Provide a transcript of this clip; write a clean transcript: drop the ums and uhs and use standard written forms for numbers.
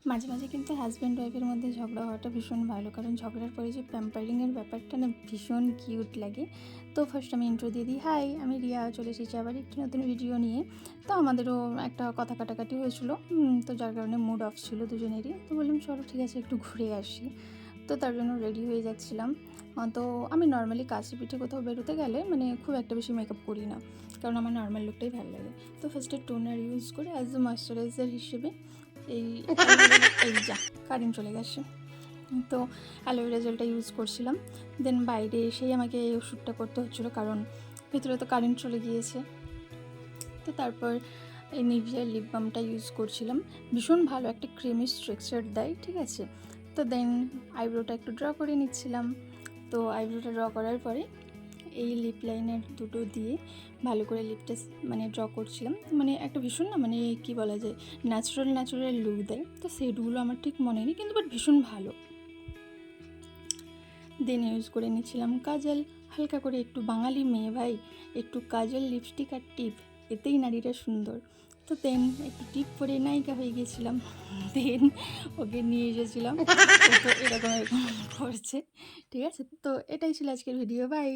মাঝে মাঝে কিন্তু হাজব্যান্ড ওয়াইফের মধ্যে ঝগড়া হওয়াটা ভীষণ ভালো, কারণ ঝগড়ার পরে যে প্যাম্পারিংয়ের ব্যাপারটা না ভীষণ কিউট লাগে। তো ফার্স্ট আমি ইন্ট্রো দিয়ে দিই, হাই আমি রিয়া, চলে এসেছি আবার একটি নতুন ভিডিও নিয়ে। তো আমাদেরও একটা কথা কাটাকাটি হয়েছিল, তো যার কারণে মুড অফ ছিল দুজনেরই। তো বললাম চলো ঠিক আছে একটু ঘুরে আসি। তো তার জন্য রেডি হয়ে যাচ্ছিলাম। তো আমি নর্মালি কাছে পিঠে কোথাও বেরোতে গেলে মানে খুব একটা বেশি মেকআপ করি না, কারণ আমার নর্মাল লুকটাই ভালো লাগে। তো ফার্স্টে টোনার ইউজ করে অ্যাজ এ ময়শ্চারাইজার হিসেবে এই এই যা কারেন্ট চলে গেছে, তো অ্যালোভেরা জেলটা ইউজ করছিলাম। দেন বাইরে এসেই আমাকে এই ওষুধটা করতে হচ্ছিলো, কারণ ভিতরে তো কারেন্ট চলে গিয়েছে। তো তারপর এই নিভিয়ার লিপ বামটা ইউজ করছিলাম, ভীষণ ভালো একটা ক্রিমি স্ট্রাকচার দেয়, ঠিক আছে। তো দেন আইব্রোটা একটু ড্র করে নিচ্ছিলাম। তো আইব্রোটা ড্র করার পরে এই লিপ লাইনার দুটো দিয়ে ভালো করে লিপটা মানে ড্র করছিলাম। মানে একটা ভীষণ না মানে কী বলা যায়, ন্যাচারাল লুক দেয়। তো শেডগুলো আমার ঠিক মনে নেই, কিন্তু বাট ভীষণ ভালো। দেন ইউজ করে নিচ্ছিলাম কাজল, হালকা করে, একটু বাঙালি মেয়ে ভাই, একটু কাজল, লিপস্টিক আর টিপ, এতেই নারীটা সুন্দর। তো দেন একটু টিপ পরে নায়িকা হয়ে গেছিলাম। দেন ওকে নিয়ে এসেছিলাম, ও তো এরকম করছে, ঠিক আছে। তো এটাই ছিল আজকের ভিডিও, বাই।